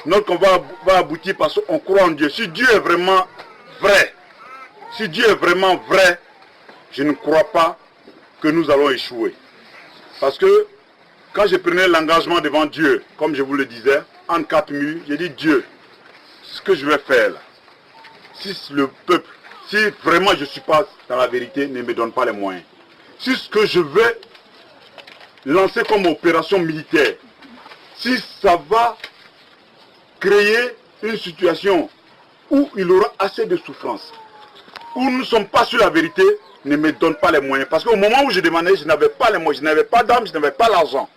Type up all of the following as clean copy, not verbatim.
notre combat va aboutir parce qu'on croit en Dieu. Si Dieu est vraiment vrai, je ne crois pas que nous allons échouer. Parce que quand je prenais l'engagement devant Dieu, comme je vous le disais, en 4 minutes, j'ai dit Dieu, ce que je vais faire là, si le peuple, si vraiment je ne suis pas dans la vérité, ne me donne pas les moyens. Si ce que je vais lancer comme opération militaire, si ça va créer une situation où il aura assez de souffrance, où nous ne sommes pas sur la vérité, ne me donne pas les moyens. Parce qu'au moment où je demandais, je n'avais pas les moyens, je n'avais pas d'âme, je n'avais pas l'argent.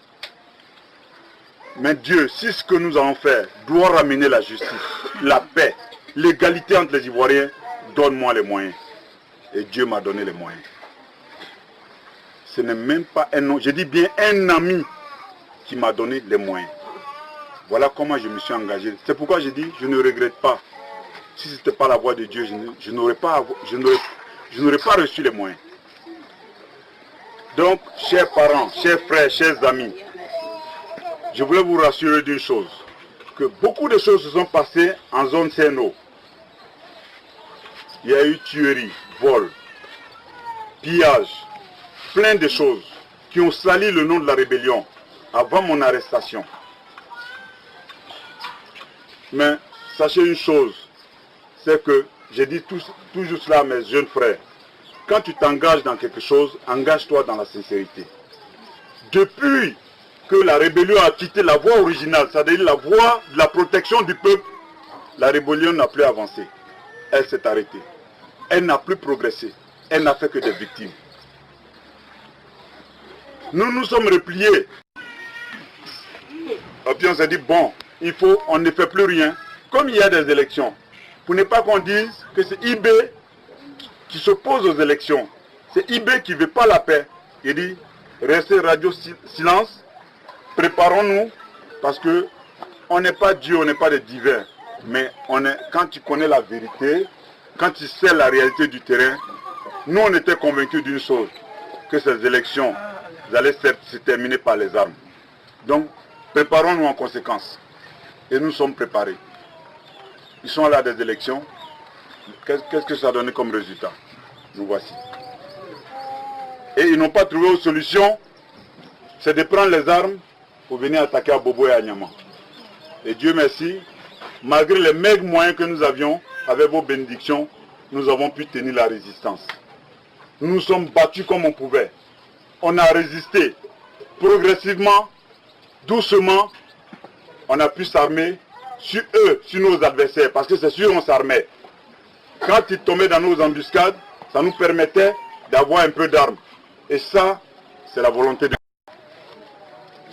Mais Dieu, si ce que nous allons faire doit ramener la justice, la paix, l'égalité entre les Ivoiriens, donne-moi les moyens. Et Dieu m'a donné les moyens. Ce n'est même pas un nom, je dis bien un ami qui m'a donné les moyens. Voilà comment je me suis engagé. C'est pourquoi je dis, je ne regrette pas. Si ce n'était pas la voix de Dieu, je n'aurais pas reçu les moyens. Donc, chers parents, chers frères, chers amis, je voulais vous rassurer d'une chose, que beaucoup de choses se sont passées en zone CNO. Il y a eu tuerie, vol, pillage, plein de choses qui ont sali le nom de la rébellion avant mon arrestation. Mais sachez une chose, c'est que j'ai dit toujours cela à mes jeunes frères. Quand tu t'engages dans quelque chose, engage-toi dans la sincérité. Depuis que la rébellion a quitté la voie originale, c'est-à-dire la voie de la protection du peuple, la rébellion n'a plus avancé. Elle s'est arrêtée. Elle n'a plus progressé. Elle n'a fait que des victimes. Nous nous sommes repliés. Et puis on s'est dit, bon, on ne fait plus rien. Comme il y a des élections, pour ne pas qu'on dise que c'est IB qui s'oppose aux élections. C'est IB qui ne veut pas la paix. Il dit, restez radio silence, préparons-nous, parce que on n'est pas Dieu, on n'est pas des divins. Mais quand tu connais la vérité, quand tu sais la réalité du terrain, nous on était convaincus d'une chose, que ces élections allaient se terminer par les armes. Donc, préparons-nous en conséquence. Et nous sommes préparés. Ils sont là des élections. Qu'est-ce que ça a donné comme résultat? Nous voici. Et ils n'ont pas trouvé autre solution, c'est de prendre les armes pour venir attaquer à Bobo et à Nyama. Et Dieu merci, malgré les maigres moyens que nous avions, avec vos bénédictions, nous avons pu tenir la résistance. Nous nous sommes battus comme on pouvait. On a résisté progressivement, doucement. On a pu s'armer sur eux, sur nos adversaires, parce que c'est sûr on s'armait. Quand ils tombaient dans nos embuscades, ça nous permettait d'avoir un peu d'armes. Et ça, c'est la volonté de Dieu.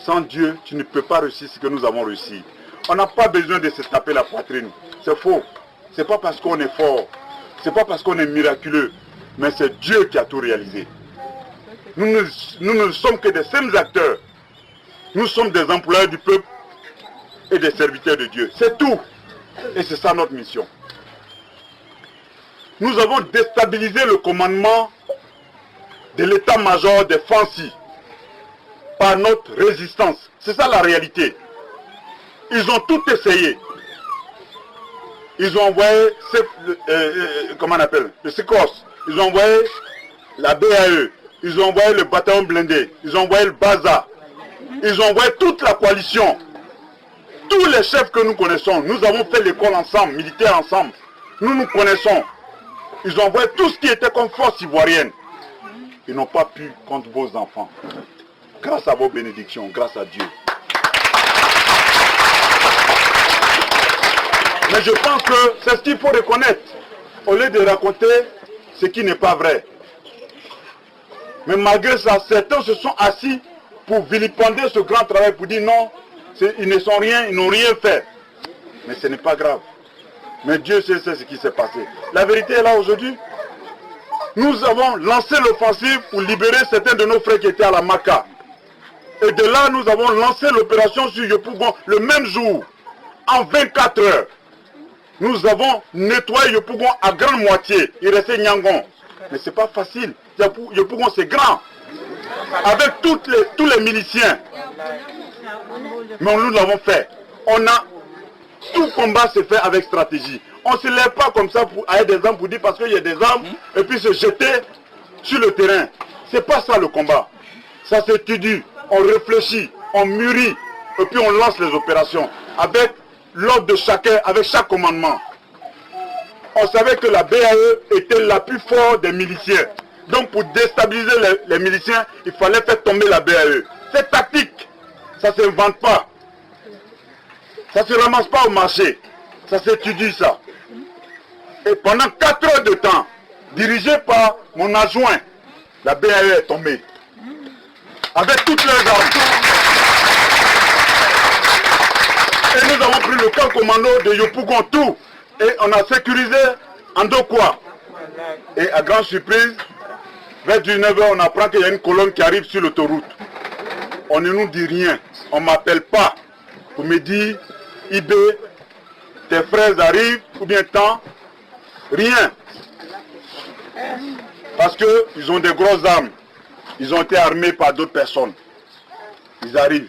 Sans Dieu, tu ne peux pas réussir ce que nous avons réussi. On n'a pas besoin de se taper la poitrine. C'est faux. Ce n'est pas parce qu'on est fort, ce n'est pas parce qu'on est miraculeux, mais c'est Dieu qui a tout réalisé. Nous ne sommes que des simples acteurs. Nous sommes des employés du peuple et des serviteurs de Dieu. C'est tout. Et c'est ça notre mission. Nous avons déstabilisé le commandement de l'état-major des Fancy par notre résistance. C'est ça la réalité. Ils ont tout essayé. Ils ont envoyé, comment on appelle, le SECOS. Ils ont envoyé la BAE. Ils ont envoyé le bataillon blindé. Ils ont envoyé le BAZA. Ils ont envoyé toute la coalition. Tous les chefs que nous connaissons, nous avons fait l'école ensemble, militaire ensemble. Nous nous connaissons. Ils ont envoyé tout ce qui était comme force ivoirienne. Ils n'ont pas pu contre vos enfants. Grâce à vos bénédictions, grâce à Dieu. Mais je pense que c'est ce qu'il faut reconnaître, au lieu de raconter ce qui n'est pas vrai. Mais malgré ça, certains se sont assis pour vilipender ce grand travail, pour dire non, ils ne sont rien, ils n'ont rien fait. Mais ce n'est pas grave. Mais Dieu sait ce qui s'est passé. La vérité est là aujourd'hui. Nous avons lancé l'offensive pour libérer certains de nos frères qui étaient à la Maka. Et de là, nous avons lancé l'opération sur Yopougon le même jour, en 24 heures. Nous avons nettoyé Yopougon à grande moitié. Il restait Nyangon. Mais ce n'est pas facile. Yopougon, c'est grand. Avec tous les miliciens. Mais nous l'avons fait. On a tout combat se fait avec stratégie. On ne se lève pas comme ça avec des armes pour dire parce qu'il y a des armes et puis se jeter sur le terrain. C'est pas ça le combat. Ça s'étudie, on réfléchit, on mûrit et puis on lance les opérations avec l'ordre de chacun, avec chaque commandement. On savait que la BAE était la plus forte des miliciens. Donc pour déstabiliser les miliciens, il fallait faire tomber la BAE. C'est tactique. Ça ne s'invente pas. Ça ne se ramasse pas au marché. Ça s'étudie ça. Et pendant 4 heures de temps, dirigé par mon adjoint, la BAE est tombée. Avec toutes leurs armes. Et nous avons pris le camp commando de Yopougon tout. Et on a sécurisé Andokwa. Et à grande surprise, vers 19h, on apprend qu'il y a une colonne qui arrive sur l'autoroute. On ne nous dit rien. On ne m'appelle pas pour me dire, IB, tes frères arrivent, ou bien tant. Rien. Parce qu'ils ont des grosses armes. Ils ont été armés par d'autres personnes. Ils arrivent.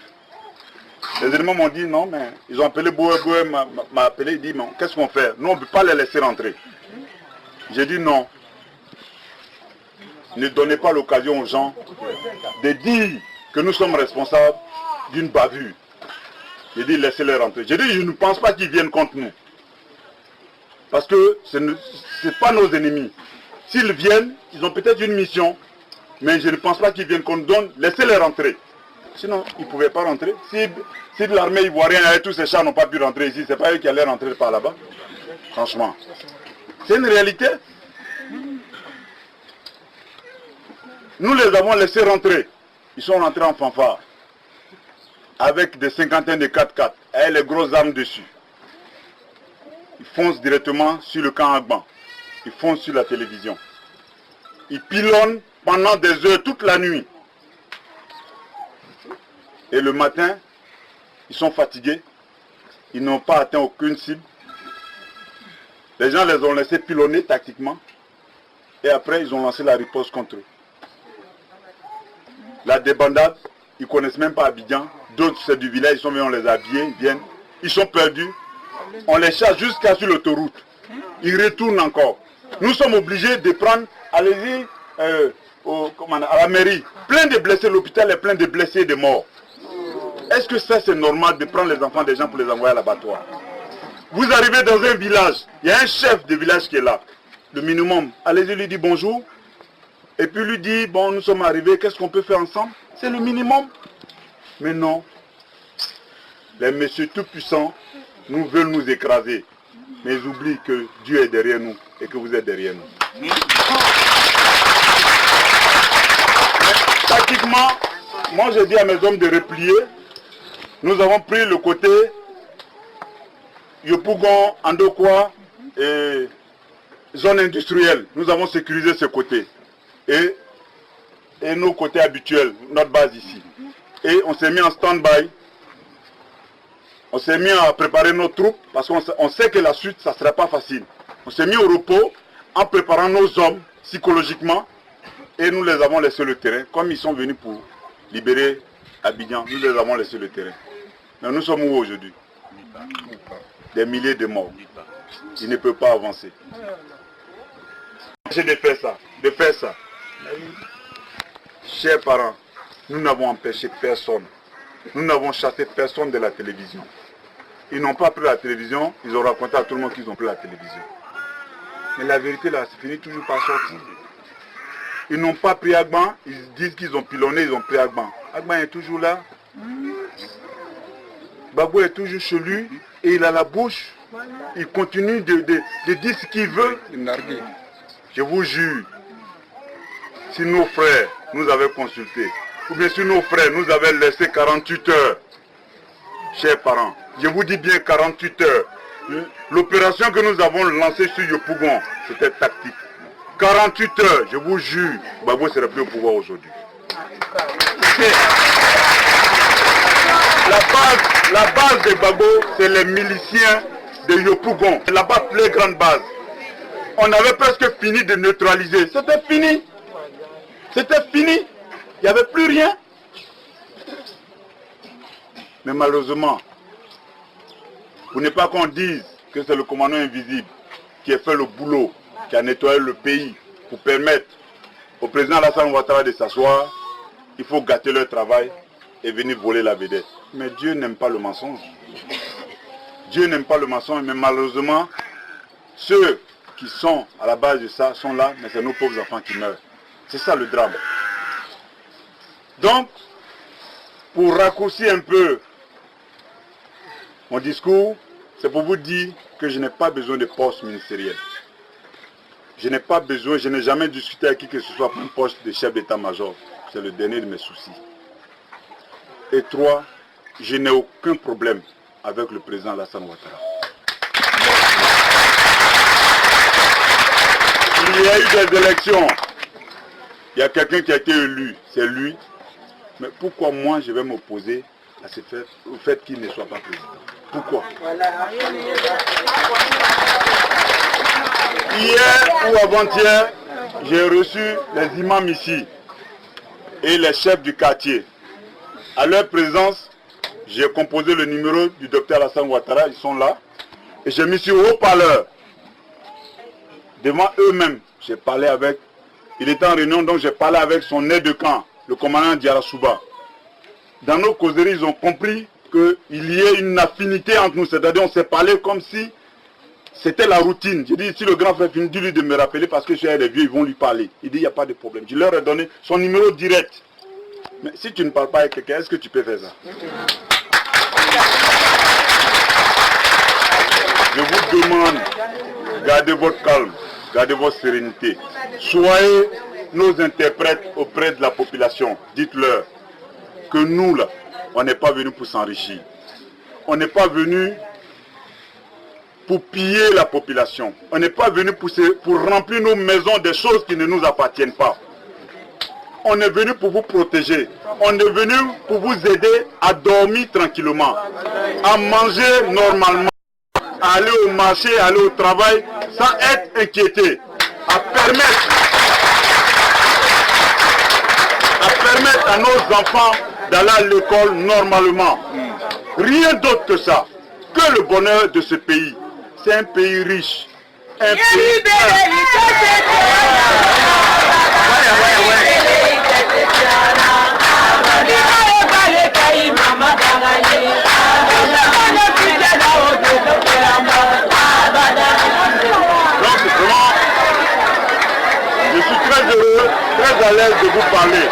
Les éléments m'ont dit non, mais ils ont appelé Boué m'a appelé, il dit non, qu'est-ce qu'on fait? Nous, on ne peut pas les laisser rentrer. J'ai dit non. Ne donnez pas l'occasion aux gens de dire que nous sommes responsables d'une bavure. J'ai dit laissez-les rentrer. J'ai dit je ne pense pas qu'ils viennent contre nous. Parce que ce n'est pas nos ennemis. S'ils viennent, ils ont peut-être une mission, mais je ne pense pas qu'ils viennent contre nous. Laissez-les rentrer. Sinon, ils ne pouvaient pas rentrer. Si de l'armée ivoirienne et tous ces chars n'ont pas pu rentrer ici, ce n'est pas eux qui allaient rentrer par là-bas. Franchement. C'est une réalité. Nous les avons laissés rentrer. Ils sont rentrés en fanfare. Avec des cinquantaines de 4x4. Et les grosses armes dessus. Ils foncent directement sur le camp Agban. Ils foncent sur la télévision. Ils pilonnent pendant des heures, toute la nuit. Et le matin, ils sont fatigués. Ils n'ont pas atteint aucune cible. Les gens les ont laissés pilonner tactiquement. Et après, ils ont lancé la riposte contre eux. La débandade, ils ne connaissent même pas Abidjan. D'autres, c'est du village, ils sont venus, on les a habillés, ils viennent. Ils sont perdus. On les chasse jusqu'à sur l'autoroute. Ils retournent encore. Nous sommes obligés de prendre, allez-y, à la mairie. Plein de blessés, l'hôpital est plein de blessés et de morts. Est-ce que ça c'est normal de prendre les enfants des gens pour les envoyer à l'abattoir? Vous arrivez dans un village, il y a un chef de village qui est là. Le minimum, allez-y lui dire bonjour. Et puis lui dit, bon nous sommes arrivés, qu'est-ce qu'on peut faire ensemble? C'est le minimum. Mais non. Les messieurs tout-puissants nous veulent nous écraser. Mais ils oublient que Dieu est derrière nous et que vous êtes derrière nous. Tactiquement, moi j'ai dit à mes hommes de replier. Nous avons pris le côté Yopougon, Andokwa et zone industrielle. Nous avons sécurisé ce côté. Et nos côtés habituels, notre base ici. Et on s'est mis en stand-by. On s'est mis à préparer nos troupes parce qu'on sait que la suite, ça ne sera pas facile. On s'est mis au repos en préparant nos hommes psychologiquement et nous les avons laissé le terrain. Comme ils sont venus pour libérer Abidjan, nous les avons laissé le terrain. Mais nous sommes où aujourd'hui? Des milliers de morts. Ils ne peuvent pas avancer. J'ai de faire ça. Chers parents, nous n'avons empêché personne. Nous n'avons chassé personne de la télévision. Ils n'ont pas pris la télévision, ils ont raconté à tout le monde qu'ils ont pris la télévision. Mais la vérité là, c'est fini toujours par sortir. Ils n'ont pas pris Agban, ils disent qu'ils ont pilonné, ils ont pris Agban. Agban est toujours là. Babou est toujours chez lui et il a la bouche. Il continue de dire ce qu'il veut. Je vous jure, si nos frères nous avaient consultés, ou bien si nos frères nous avaient laissé 48 heures, chers parents, je vous dis bien 48 heures, l'opération que nous avons lancée sur Yopougon, c'était tactique. 48 heures, je vous jure, Babou ne serait plus au pouvoir aujourd'hui. La base de Babou, c'est les miliciens de Yopougon. C'est la plus grande base. On avait presque fini de neutraliser. C'était fini. C'était fini. Il n'y avait plus rien. Mais malheureusement, Pour ne pas qu'on dise que c'est le commandant invisible qui a fait le boulot, qui a nettoyé le pays pour permettre au président Alassane Ouattara de s'asseoir, il faut gâter leur travail et venir voler la vedette. Mais Dieu n'aime pas le mensonge. Dieu n'aime pas le mensonge, mais malheureusement, ceux qui sont à la base de ça sont là, mais c'est nos pauvres enfants qui meurent. C'est ça le drame. Donc, pour raccourcir un peu mon discours, c'est pour vous dire que je n'ai pas besoin de poste ministériel. Je n'ai pas besoin, je n'ai jamais discuté avec qui que ce soit pour un poste de chef d'état-major. C'est le dernier de mes soucis. Et 3, je n'ai aucun problème avec le président Alassane Ouattara. Il y a eu des élections. Il y a quelqu'un qui a été élu, c'est lui. Mais pourquoi moi je vais m'opposer à ce fait, au fait qu'il ne soit pas président? Pourquoi? Hier ou avant-hier, j'ai reçu les imams ici et les chefs du quartier. À leur présence, j'ai composé le numéro du docteur Alassane Ouattara, ils sont là. Et j'ai mis sur haut-parleur. Devant eux-mêmes, j'ai parlé avec. Il était en réunion, donc j'ai parlé avec son aide de camp, le commandant Diarra-Souba. Dans nos causeries, ils ont compris qu'il y ait une affinité entre nous. C'est-à-dire on s'est parlé comme si c'était la routine. J'ai dit, si le grand frère finit, dis-lui de me rappeler parce que je suis avec les vieux, ils vont lui parler. Il dit, il n'y a pas de problème. Je leur ai donné son numéro direct. Mais si tu ne parles pas avec quelqu'un, est-ce que tu peux faire ça? Je vous demande, gardez votre calme, gardez votre sérénité. Soyez nos interprètes auprès de la population. Dites-leur que nous, là, on n'est pas venus pour s'enrichir. On n'est pas venus pour piller la population. On n'est pas venus pour remplir nos maisons des choses qui ne nous appartiennent pas. On est venu pour vous protéger. On est venu pour vous aider à dormir tranquillement, à manger normalement, à aller au marché, à aller au travail sans être inquiété, à permettre à nos enfants d'aller à l'école normalement. Rien d'autre que ça. Que le bonheur de ce pays. C'est un pays riche. Un pays... Donc vraiment, je suis très heureux, très à l'aise de vous parler.